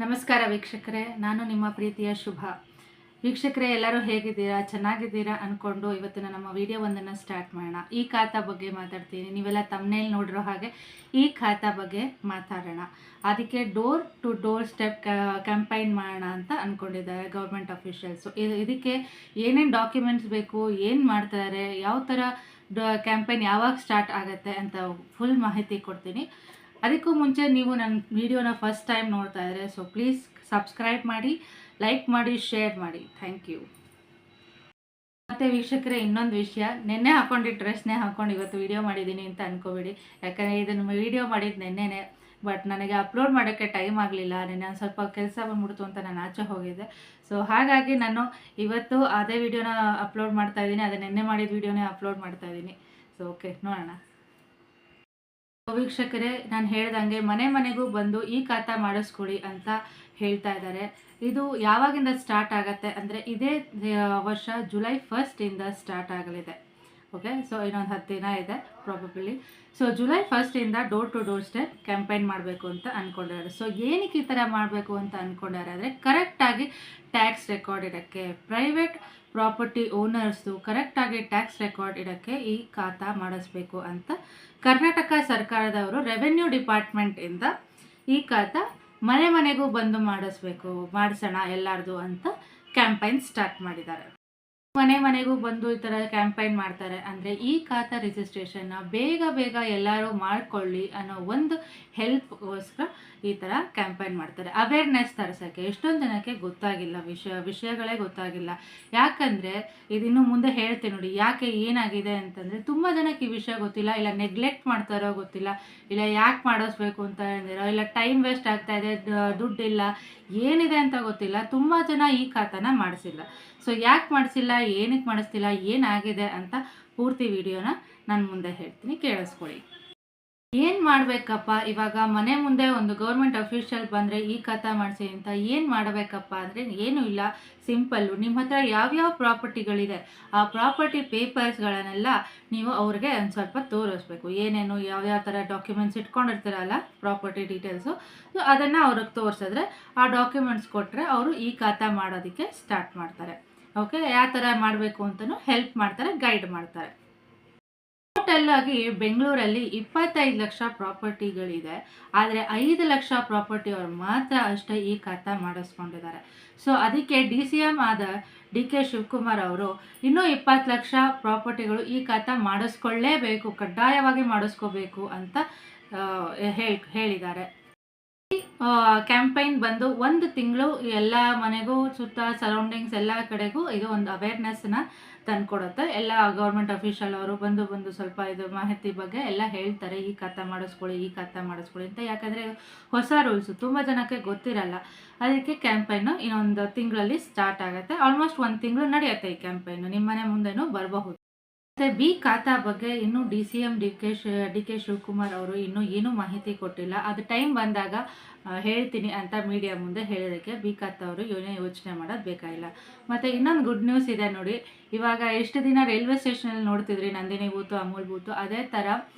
ನಮಸ್ಕಾರ ವೀಕ್ಷಕರೇ, ನಾನು ನಿಮ್ಮ ಪ್ರೀತಿಯ ಶುಭ. ವೀಕ್ಷಕರೇ, ಎಲ್ಲರೂ ಹೇಗಿದ್ದೀರಾ? ಚೆನ್ನಾಗಿದ್ದೀರಾ ಅಂದ್ಕೊಂಡು ಇವತ್ತಿನ ನಮ್ಮ ವಿಡಿಯೋವೊಂದನ್ನು ಸ್ಟಾರ್ಟ್ ಮಾಡೋಣ. ಈ ಖಾತಾ ಬಗ್ಗೆ ಮಾತಾಡ್ತೀನಿ. ನೀವೆಲ್ಲ ತಮ್ಮನೇಲಿ ನೋಡಿರೋ ಹಾಗೆ ಈ ಖಾತಾ ಬಗ್ಗೆ ಮಾತಾಡೋಣ. ಅದಕ್ಕೆ door to door step campaign ಮಾಡೋಣ ಅಂತ ಅಂದ್ಕೊಂಡಿದ್ದಾರೆ ಗೌರ್ಮೆಂಟ್ ಅಫಿಷಿಯಲ್ಸು. ಇದಕ್ಕೆ ಏನೇನು ಡಾಕ್ಯುಮೆಂಟ್ಸ್ ಬೇಕು, ಏನು ಮಾಡ್ತಾರೆ, ಯಾವ ಥರ ಕ್ಯಾಂಪೈನ್ ಯಾವಾಗ ಸ್ಟಾರ್ಟ್ ಆಗುತ್ತೆ ಅಂತ ಫುಲ್ ಮಾಹಿತಿ ಕೊಡ್ತೀನಿ. ಅದಕ್ಕೂ ಮುಂಚೆ ನೀವು ನನ್ನ ವಿಡಿಯೋನ ಫಸ್ಟ್ ಟೈಮ್ ನೋಡ್ತಾ ಇದ್ದಾರೆ, ಸೊ ಪ್ಲೀಸ್ ಸಬ್ಸ್ಕ್ರೈಬ್ ಮಾಡಿ, ಲೈಕ್ ಮಾಡಿ, ಶೇರ್ ಮಾಡಿ. Thank you. ಮತ್ತು ವೀಕ್ಷಕರೇ, ಇನ್ನೊಂದು ವಿಷಯ, ನೆನ್ನೆ ಹಾಕೊಂಡಿದ್ದ ಡ್ರೆಸ್ನೇ ಹಾಕೊಂಡು ಇವತ್ತು ವಿಡಿಯೋ ಮಾಡಿದ್ದೀನಿ ಅಂತ ಅಂದ್ಕೋಬೇಡಿ. ಯಾಕಂದರೆ ಇದನ್ನು ವಿಡಿಯೋ ಮಾಡಿದ್ದು ನೆನ್ನೆನೇ, ಬಟ್ ನನಗೆ ಅಪ್ಲೋಡ್ ಮಾಡೋಕ್ಕೆ ಟೈಮ್ ಆಗಲಿಲ್ಲ. ನೆನ್ನೆ ಸ್ವಲ್ಪ ಕೆಲಸ ಬಂದ್ಬಿಡ್ತು ಅಂತ ನಾನು ಆಚೆ ಹೋಗಿದ್ದೆ. ಸೊ ಹಾಗಾಗಿ ನಾನು ಇವತ್ತು ಅದೇ ವಿಡಿಯೋನ ಅಪ್ಲೋಡ್ ಮಾಡ್ತಾ ಇದ್ದೀನಿ. ಅದೇ ನೆನ್ನೆ ಮಾಡಿದ ವಿಡಿಯೋನೇ ಅಪ್ಲೋಡ್ ಮಾಡ್ತಾ ಇದ್ದೀನಿ. ಸೊ ಓಕೆ, ನೋಡೋಣ. ವೀಕ್ಷಕರೇ, ನಾನು ಹೇಳ್ದಂಗೆ ಮನೆ ಮನೆಗೂ ಬಂದು ಈ ಖಾತಾ ಮಾಡಿಸ್ಕೊಡಿ ಅಂತ ಹೇಳ್ತಾ ಇದ್ದಾರೆ. ಇದು ಯಾವಾಗಿಂದ ಸ್ಟಾರ್ಟ್ ಆಗುತ್ತೆ ಅಂದರೆ ಇದೇ ವರ್ಷ ಜುಲೈ 1 ಸ್ಟಾರ್ಟ್ ಆಗಲಿದೆ. ಓಕೆ, ಸೊ ಇನ್ನೊಂದು 10 ದಿನ ಇದೆ probably. So July 1 door to door step campaign ಮಾಡಬೇಕು ಅಂತ ಅಂದ್ಕೊಂಡಿದ್ದಾರೆ. ಸೊ ಏನಕ್ಕೆ ಈ ಥರ ಮಾಡಬೇಕು ಅಂತ ಅಂದ್ಕೊಂಡಿದ್ದಾರೆ ಅಂದರೆ, ಕರೆಕ್ಟಾಗಿ ಟ್ಯಾಕ್ಸ್ ರೆಕಾರ್ಡ್ ಇಡೋಕ್ಕೆ, ಪ್ರೈವೇಟ್ ಪ್ರಾಪರ್ಟಿ ಓನರ್ಸ್ದು ಕರೆಕ್ಟಾಗಿ ಟ್ಯಾಕ್ಸ್ ರೆಕಾರ್ಡ್ ಇಡೋಕ್ಕೆ ಈ ಖಾತಾ ಮಾಡಿಸ್ಬೇಕು ಅಂತ ಕರ್ನಾಟಕ ಸರ್ಕಾರದವರು ರೆವೆನ್ಯೂ ಡಿಪಾರ್ಟ್ಮೆಂಟಿಂದ ಈ ಖಾತಾ ಮನೆ ಮನೆಗೂ ಬಂದು ಮಾಡಿಸೋಣ ಎಲ್ಲರದು ಅಂತ ಕ್ಯಾಂಪೈನ್ ಸ್ಟಾರ್ಟ್ ಮಾಡಿದ್ದಾರೆ. ಮನೆ ಮನೆಗೂ ಬಂದು ಈ ಥರ ಕ್ಯಾಂಪೈನ್ ಮಾಡ್ತಾರೆ ಅಂದರೆ ಈ ಖಾತಾ ರಿಜಿಸ್ಟ್ರೇಷನ್ನ ಬೇಗ ಎಲ್ಲರೂ ಮಾಡ್ಕೊಳ್ಳಿ ಅನ್ನೋ ಒಂದು ಹೆಲ್ಪ್ಗೋಸ್ಕರ ಈ ಥರ ಕ್ಯಾಂಪೈನ್ ಮಾಡ್ತಾರೆ. ಅವೇರ್ನೆಸ್ ತರಿಸೋಕ್ಕೆ. ಎಷ್ಟೊಂದು ಜನಕ್ಕೆ ಗೊತ್ತಾಗಿಲ್ಲ, ವಿಷಯಗಳೇ ಗೊತ್ತಾಗಿಲ್ಲ. ಯಾಕಂದರೆ ಇದಿನ್ನು ಮುಂದೆ ಹೇಳ್ತೀನಿ ನೋಡಿ ಯಾಕೆ ಏನಾಗಿದೆ ಅಂತಂದರೆ, ತುಂಬ ಜನಕ್ಕೆ ಈ ವಿಷಯ ಗೊತ್ತಿಲ್ಲ, ಇಲ್ಲ ನೆಗ್ಲೆಕ್ಟ್ ಮಾಡ್ತಾರೋ ಗೊತ್ತಿಲ್ಲ, ಇಲ್ಲ ಯಾಕೆ ಮಾಡಿಸ್ಬೇಕು ಅಂತ ಹೇಳಿದಿರೋ, ಇಲ್ಲ ಟೈಮ್ ವೇಸ್ಟ್ ಆಗ್ತಾಯಿದೆ, ದುಡ್ಡಿಲ್ಲ, ಏನಿದೆ ಅಂತ ಗೊತ್ತಿಲ್ಲ. ತುಂಬ ಜನ ಈ ಖಾತಾನ ಮಾಡಿಸಿಲ್ಲ. ಸೊ ಯಾಕೆ ಮಾಡಿಸಿಲ್ಲ, ಏನಕ್ಕೆ ಮಾಡಿಸ್ತಿಲ್ಲ, ಏನಾಗಿದೆ ಅಂತ ಪೂರ್ತಿ ವಿಡಿಯೋನ ನಾನು ಮುಂದೆ ಹೇಳ್ತೀನಿ, ಕೇಳಿಸ್ಕೊಳ್ಳಿ. ಏನು ಮಾಡಬೇಕಪ್ಪ ಇವಾಗ? ಮನೆ ಮುಂದೆ ಒಂದು ಗೌರ್ಮೆಂಟ್ ಅಫಿಷಿಯಲ್ ಬಂದರೆ ಈ ಖಾತಾ ಮಾಡಿಸಿ ಅಂತ ಏನು ಮಾಡಬೇಕಪ್ಪ ಅಂದರೆ ಏನೂ ಇಲ್ಲ, ಸಿಂಪಲ್ಲು. ನಿಮ್ಮ ಹತ್ರ ಯಾವ್ಯಾವ ಪ್ರಾಪರ್ಟಿಗಳಿದೆ ಆ ಪ್ರಾಪರ್ಟಿ ಪೇಪರ್ಸ್ಗಳನ್ನೆಲ್ಲ ನೀವು ಅವ್ರಿಗೆ ಒಂದು ಸ್ವಲ್ಪ ತೋರಿಸ್ಬೇಕು. ಏನೇನು ಯಾವ್ಯಾವ ಥರ ಡಾಕ್ಯುಮೆಂಟ್ಸ್ ಇಟ್ಕೊಂಡಿರ್ತೀರಲ್ಲ, ಪ್ರಾಪರ್ಟಿ ಡೀಟೇಲ್ಸು, ಸೊ ಅದನ್ನು ಅವ್ರಿಗೆ ತೋರಿಸಿದ್ರೆ, ಆ ಡಾಕ್ಯುಮೆಂಟ್ಸ್ ಕೊಟ್ಟರೆ ಅವರು ಈ ಖಾತಾ ಮಾಡೋದಕ್ಕೆ ಸ್ಟಾರ್ಟ್ ಮಾಡ್ತಾರೆ. ಓಕೆ, ಯಾವ ಥರ ಮಾಡಬೇಕು ಅಂತಲೂ ಹೆಲ್ಪ್ ಮಾಡ್ತಾರೆ, ಗೈಡ್ ಮಾಡ್ತಾರೆ. ಟೋಟಲ್ ಆಗಿ ಬೆಂಗಳೂರಲ್ಲಿ 25 ಲಕ್ಷ ಪ್ರಾಪರ್ಟಿಗಳಿದೆ. ಆದರೆ 5 ಲಕ್ಷ ಪ್ರಾಪರ್ಟಿ ಅವ್ರು ಮಾತ್ರ ಅಷ್ಟೇ ಈ ಖಾತಾ ಮಾಡಿಸ್ಕೊಂಡಿದ್ದಾರೆ. ಸೊ ಅದಕ್ಕೆ DCM ಆದ DK ಶಿವಕುಮಾರ್ ಅವರು ಇನ್ನೂ 20 ಲಕ್ಷ ಪ್ರಾಪರ್ಟಿಗಳು ಈ ಖಾತಾ ಮಾಡಿಸ್ಕೊಳ್ಳೇಬೇಕು, ಕಡ್ಡಾಯವಾಗಿ ಮಾಡಿಸ್ಕೋಬೇಕು ಅಂತ ಹೇಳಿದ್ದಾರೆ. ಕ್ಯಾಂಪೈನ್ ಬಂದು 1 ತಿಂಗಳು ಎಲ್ಲ ಮನೆಗೂ ಸುತ್ತ ಸರೌಂಡಿಂಗ್ಸ್ ಎಲ್ಲ ಕಡೆಗೂ ಇದು ಒಂದು ಅವೇರ್ನೆಸ್ನ ತಂದುಕೊಡುತ್ತೆ. ಎಲ್ಲ ಗೌರ್ಮೆಂಟ್ ಅಫಿಷಿಯಲ್ ಅವರು ಬಂದು ಸ್ವಲ್ಪ ಇದು ಮಾಹಿತಿ ಬಗ್ಗೆ ಎಲ್ಲ ಹೇಳ್ತಾರೆ, ಈ ಖಾತಾ ಮಾಡಿಸ್ಕೊಳ್ಳಿ, ಈ ಖಾತಾ ಮಾಡಿಸ್ಕೊಳ್ಳಿ ಅಂತ. ಯಾಕಂದರೆ ಹೊಸ ರೂಲ್ಸು ತುಂಬ ಜನಕ್ಕೆ ಗೊತ್ತಿರಲ್ಲ. ಅದಕ್ಕೆ ಕ್ಯಾಂಪೈನು ಇನ್ನೊಂದು ತಿಂಗಳಲ್ಲಿ ಸ್ಟಾರ್ಟ್ ಆಗುತ್ತೆ. ಆಲ್ಮೋಸ್ಟ್ 1 ತಿಂಗಳು ನಡೆಯುತ್ತೆ ಈ ಕ್ಯಾಂಪೈನು. ನಿಮ್ಮ ಮನೆ ಮುಂದೆನೂ ಬರಬಹುದು. ಮತ್ತು ಬಿ ಖಾತಾ ಬಗ್ಗೆ ಇನ್ನೂ DCM DK ಶಿವಕುಮಾರ್ ಅವರು ಇನ್ನೂ ಏನೂ ಮಾಹಿತಿ ಕೊಟ್ಟಿಲ್ಲ. ಅದು ಟೈಮ್ ಬಂದಾಗ ಹೇಳ್ತೀನಿ ಅಂತ ಮೀಡಿಯಾ ಮುಂದೆ ಹೇಳಿದ್ದಕ್ಕೆ ಬಿ ಖಾತಾ ಅವರು ಯೋಚನೆ ಮಾಡೋದು ಬೇಕಾಗಿಲ್ಲ. ಮತ್ತು ಇನ್ನೊಂದು ಗುಡ್ ನ್ಯೂಸ್ ಇದೆ ನೋಡಿ. ಇವಾಗ ಎಷ್ಟು ದಿನ ರೈಲ್ವೆ ಸ್ಟೇಷನಲ್ಲಿ ನೋಡ್ತಿದ್ರಿ ನಂದಿನಿ ಬೂತು, ಅಮೂಲ್ ಬೂತು, ಅದೇ ಥರ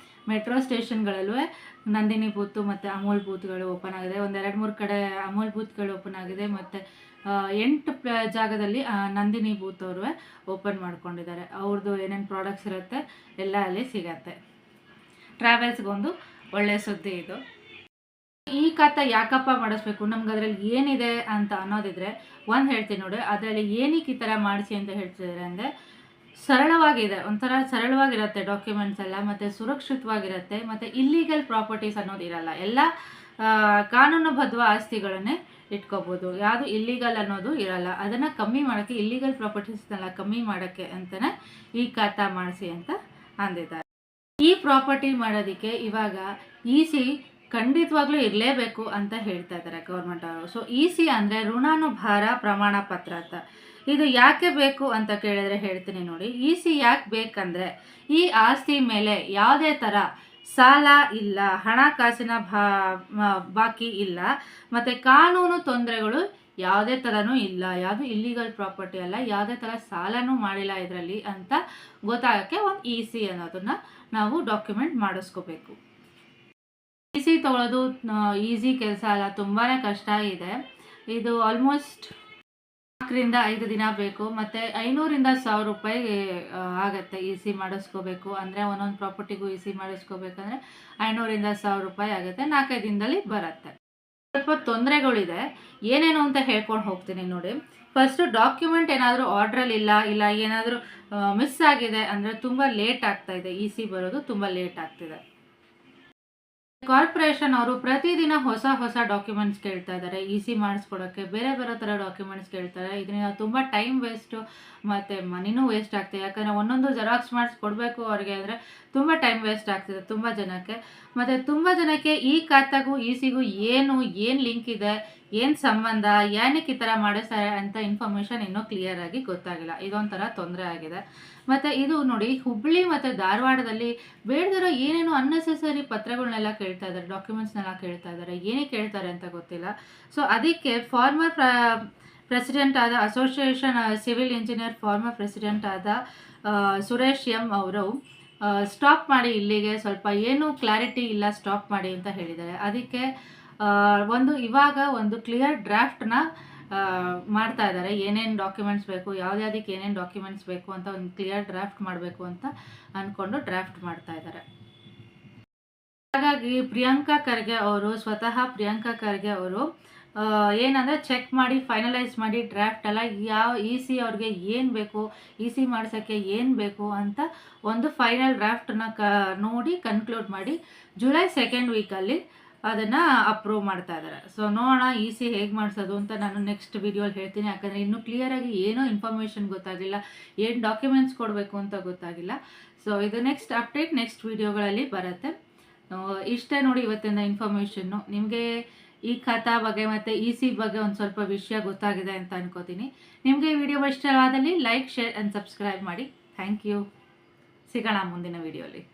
ಮೆಟ್ರೋ ಸ್ಟೇಷನ್ಗಳಲ್ಲೂ ನಂದಿನಿ ಬೂತು ಮತ್ತು ಅಮೂಲ್ ಬೂತ್ಗಳು ಓಪನ್ ಆಗಿದೆ. ಒಂದು 2-3 ಕಡೆ ಅಮೂಲ್ ಬೂತ್ಗಳು ಓಪನ್ ಆಗಿದೆ. ಮತ್ತು 8 ಜಾಗದಲ್ಲಿ ನಂದಿನಿ ಬೂತ್ ಅವರು ಓಪನ್ ಮಾಡ್ಕೊಂಡಿದ್ದಾರೆ. ಅವ್ರದ್ದು ಏನೇನು ಪ್ರಾಡಕ್ಟ್ಸ್ ಇರುತ್ತೆ ಎಲ್ಲ ಅಲ್ಲಿ ಸಿಗತ್ತೆ. ಟ್ರಾವೆಲ್ಸ್ಗೊಂದು ಒಳ್ಳೆಯ ಸುದ್ದಿ ಇದು. ಈ ಖಾತಾ ಯಾಕಪ್ಪ ಮಾಡಿಸ್ಬೇಕು, ನಮ್ಗೆ ಅದರಲ್ಲಿ ಏನಿದೆ ಅಂತ ಅನ್ನೋದಿದ್ರೆ ಒಂದು ಹೇಳ್ತೀನಿ ನೋಡಿ. ಅದರಲ್ಲಿ ಏನಕ್ಕೆ ಈ ಥರ ಮಾಡಿಸಿ ಅಂತ ಹೇಳ್ತಿದ್ದಾರೆ ಅಂದರೆ, ಸರಳವಾಗಿದೆ, ಒಂಥರ ಸರಳವಾಗಿರುತ್ತೆ ಡಾಕ್ಯುಮೆಂಟ್ಸ್ ಎಲ್ಲ, ಮತ್ತು ಸುರಕ್ಷಿತವಾಗಿರುತ್ತೆ, ಮತ್ತು ಇಲ್ಲೀಗಲ್ ಪ್ರಾಪರ್ಟೀಸ್ ಅನ್ನೋದು ಇರಲ್ಲ. ಎಲ್ಲ ಕಾನೂನುಬದ್ಧ ಆಸ್ತಿಗಳನ್ನೇ ಇಟ್ಕೋಬೋದು, ಯಾವುದು ಇಲ್ಲೀಗಲ್ ಅನ್ನೋದು ಇರಲ್ಲ. ಅದನ್ನು ಕಮ್ಮಿ ಮಾಡೋಕ್ಕೆ, ಇಲ್ಲೀಗಲ್ ಪ್ರಾಪರ್ಟೀಸ್ನೆಲ್ಲ ಕಮ್ಮಿ ಮಾಡೋಕ್ಕೆ ಅಂತಲೇ ಈ ಖಾತಾ ಮಾಡಿಸಿ ಅಂತ ಅಂದಿದ್ದಾರೆ. ಈ ಪ್ರಾಪರ್ಟಿ ಮಾಡೋದಕ್ಕೆ ಇವಾಗ EC ಖಂಡಿತವಾಗ್ಲೂ ಇರಲೇಬೇಕು ಅಂತ ಹೇಳ್ತಾ ಇದ್ದಾರೆ ಗೌರ್ಮೆಂಟ್ ಅವರು. ಸೊ EC ಅಂದರೆ ಋಣಾನುಭಾರ ಪ್ರಮಾಣ ಪತ್ರ ಅಂತ. ಇದು ಯಾಕೆ ಬೇಕು ಅಂತ ಕೇಳಿದ್ರೆ ಹೇಳ್ತೀನಿ ನೋಡಿ. EC ಯಾಕೆ ಬೇಕಂದರೆ, ಈ ಆಸ್ತಿ ಮೇಲೆ ಯಾವುದೇ ಥರ ಸಾಲ ಇಲ್ಲ, ಹಣಕಾಸಿನ ಬಾಕಿ ಇಲ್ಲ, ಮತ್ತು ಕಾನೂನು ತೊಂದರೆಗಳು ಯಾವುದೇ ಥರನೂ ಇಲ್ಲ, ಯಾವುದು ಇಲ್ಲಿಗಲ್ ಪ್ರಾಪರ್ಟಿ ಅಲ್ಲ, ಯಾವುದೇ ಥರ ಸಾಲನೂ ಮಾಡಿಲ್ಲ ಇದರಲ್ಲಿ ಅಂತ ಗೊತ್ತಾಗೋಕ್ಕೆ ಒಂದು EC ಅನ್ನೋದನ್ನು ನಾವು ಡಾಕ್ಯುಮೆಂಟ್ ಮಾಡಿಸ್ಕೋಬೇಕು. ಸಿ ತೊಗೊಳೋದು ಈಸಿ ಕೆಲಸ ಅಲ್ಲ, ತುಂಬಾ ಕಷ್ಟ ಇದೆ. ಇದು ಆಲ್ಮೋಸ್ಟ್ 4ರಿಂದ 5 ದಿನ ಬೇಕು, ಮತ್ತು 500ರಿಂದ 1000 ರೂಪಾಯಿ ಆಗುತ್ತೆ ಸಿ ಮಾಡಿಸ್ಕೋಬೇಕು ಅಂದರೆ. ಒಂದೊಂದು ಪ್ರಾಪರ್ಟಿಗೂ ಸಿ ಮಾಡಿಸ್ಕೋಬೇಕಂದ್ರೆ 500ರಿಂದ 1000 ರೂಪಾಯಿ ಆಗುತ್ತೆ. 4-5 ದಿನದಲ್ಲಿ ಬರುತ್ತೆ. ಸ್ವಲ್ಪ ತೊಂದರೆಗಳಿದೆ, ಏನೇನು ಅಂತ ಹೇಳ್ಕೊಂಡು ಹೋಗ್ತೀನಿ ನೋಡಿ. ಫಸ್ಟು ಡಾಕ್ಯುಮೆಂಟ್ ಏನಾದರೂ ಆರ್ಡ್ರಲ್ಲಿ ಇಲ್ಲ ಏನಾದರೂ ಮಿಸ್ ಆಗಿದೆ ಅಂದರೆ ತುಂಬ ಲೇಟ್ ಆಗ್ತಾ ಇದೆ. ಸಿ ಬರೋದು ತುಂಬ ಲೇಟ್ ಆಗ್ತಿದೆ. ಕಾರ್ಪೊರೇಷನ್ ಅವರು ಪ್ರತಿದಿನ ಹೊಸ ಡಾಕ್ಯುಮೆಂಟ್ಸ್ ಕೇಳ್ತಾ ಇದ್ದಾರೆ. ಸಿ ಮಾಡಿಸ್ಕೊಡೋಕ್ಕೆ ಬೇರೆ ಥರ ಡಾಕ್ಯುಮೆಂಟ್ಸ್ ಕೇಳ್ತಾರೆ. ಇದರಿಂದ ತುಂಬ ಟೈಮ್ ವೇಸ್ಟು ಮತ್ತು ಮನಿನೂ ವೇಸ್ಟ್ ಆಗ್ತದೆ. ಯಾಕಂದರೆ ಒಂದೊಂದು ಜೆರಾಕ್ಸ್ ಮಾಡಿಸ್ಕೊಡ್ಬೇಕು ಅವ್ರಿಗೆ ಅಂದರೆ ತುಂಬ ಟೈಮ್ ವೇಸ್ಟ್ ಆಗ್ತಿದೆ ತುಂಬ ಜನಕ್ಕೆ. ಮತ್ತು ತುಂಬ ಜನಕ್ಕೆ ಈ ಖಾತಾಗೂ ಸಿಗೂ ಏನು ಲಿಂಕ್ ಇದೆ, ಏನು ಸಂಬಂಧ, ಏನಕ್ಕೆ ಈ ಥರ ಮಾಡಿಸ್ತಾರೆ ಅಂತ ಇನ್ಫಾರ್ಮೇಷನ್ ಇನ್ನೂ ಕ್ಲಿಯರಾಗಿ ಗೊತ್ತಾಗಿಲ್ಲ. ಇದೊಂಥರ ತೊಂದರೆ ಆಗಿದೆ. ಮತ್ತು ಇದು ನೋಡಿ, ಹುಬ್ಬಳ್ಳಿ ಮತ್ತು ಧಾರವಾಡದಲ್ಲಿ ಬೇಡದಿರೋ ಏನೇನೋ ಅನ್ನೆಸೆಸರಿ ಪತ್ರಗಳನ್ನೆಲ್ಲ ಕೇಳ್ತಾ ಇದ್ದಾರೆ, ಡಾಕ್ಯುಮೆಂಟ್ಸ್ನೆಲ್ಲ ಕೇಳ್ತಾ ಇದ್ದಾರೆ. ಏನಕ್ಕೆ ಕೇಳ್ತಾರೆ ಅಂತ ಗೊತ್ತಿಲ್ಲ. ಸೊ ಅದಕ್ಕೆ ಫಾರ್ಮರ್ ಪ್ರೆಸಿಡೆಂಟ್ ಆದ association civil engineer farmer president ಆದ ಸುರೇಶ್ ಎಂ ಅವರು ಸ್ಟಾಪ್ ಮಾಡಿ, ಇಲ್ಲಿಗೆ ಸ್ವಲ್ಪ ಏನು ಕ್ಲಾರಿಟಿ ಇಲ್ಲ, ಸ್ಟಾಪ್ ಮಾಡಿ ಅಂತ ಹೇಳಿದ್ದಾರೆ. ಅದಕ್ಕೆ ಇವಾಗ ಒಂದು ಕ್ಲಿಯರ್ ಡ್ರಾಫ್ಟ್ನ ಮಾಡ್ತಾ ಇದ್ದಾರೆ. ಏನೇನು ಡಾಕ್ಯುಮೆಂಟ್ಸ್ ಬೇಕು, ಯಾವುದಕ್ಕೆ ಏನೇನು ಡಾಕ್ಯುಮೆಂಟ್ಸ್ ಬೇಕು ಅಂತ ಒಂದು ಕ್ಲಿಯರ್ ಡ್ರಾಫ್ಟ್ ಮಾಡಬೇಕು ಅಂತ ಅಂದ್ಕೊಂಡು ಡ್ರಾಫ್ಟ್ ಮಾಡ್ತಾ ಇದ್ದಾರೆ. ಹಾಗಾಗಿ ಸ್ವತಃ ಪ್ರಿಯಾಂಕಾ ಖರ್ಗೆ ಅವರು ಏನಂದರೆ ಚೆಕ್ ಮಾಡಿ ಫೈನಲೈಸ್ ಮಾಡಿ ಡ್ರಾಫ್ಟ್ ಎಲ್ಲ ಯಾವ ಸಿ ಅವ್ರಿಗೆ ಏನು ಬೇಕು, ಸಿ ಮಾಡ್ಸೋಕ್ಕೆ ಏನು ಬೇಕು ಅಂತ ಒಂದು ಫೈನಲ್ ಡ್ರಾಫ್ಟನ್ನ ನೋಡಿ ಕನ್ಕ್ಲೂಡ್ ಮಾಡಿ ಜುಲೈ 2nd ವೀಕಲ್ಲಿ ಅದನ್ನು ಅಪ್ರೂವ್ ಮಾಡ್ತಾ ಇದ್ದಾರೆ. ಸೊ ನೋಡೋಣ ಸಿ ಹೇಗೆ ಮಾಡಿಸೋದು ಅಂತ ನಾನು ನೆಕ್ಸ್ಟ್ ವಿಡಿಯೋಲಿ ಹೇಳ್ತೀನಿ. ಯಾಕಂದರೆ ಇನ್ನೂ ಕ್ಲಿಯರಾಗಿ ಏನೋ ಇನ್ಫಾರ್ಮೇಷನ್ ಗೊತ್ತಾಗಿಲ್ಲ, ಏನು ಡಾಕ್ಯುಮೆಂಟ್ಸ್ ಕೊಡಬೇಕು ಅಂತ ಗೊತ್ತಾಗಿಲ್ಲ. ಸೊ ಇದು ನೆಕ್ಸ್ಟ್ ಅಪ್ಡೇಟ್ ನೆಕ್ಸ್ಟ್ ವಿಡಿಯೋಗಳಲ್ಲಿ ಬರುತ್ತೆ. ಇಷ್ಟೇ ನೋಡಿ ಇವತ್ತಿನ ಇನ್ಫಾರ್ಮೇಷನ್ನು. ನಿಮಗೆ ಈ ಖಾತಾ ಬಗ್ಗೆ ಮತ್ತು ಸಿ ಬಗ್ಗೆ ಒಂದು ಸ್ವಲ್ಪ ವಿಷಯ ಗೊತ್ತಾಗಿದೆ ಅಂತ ಅನ್ಕೋತೀನಿ. ನಿಮಗೆ ಈ ವಿಡಿಯೋ ಇಷ್ಟವಾದಲ್ಲಿ ಲೈಕ್, ಶೇರ್ ಆ್ಯಂಡ್ ಸಬ್ಸ್ಕ್ರೈಬ್ ಮಾಡಿ. Thank you. ಸಿಗೋಣ ಮುಂದಿನ ವಿಡಿಯೋಲಿ.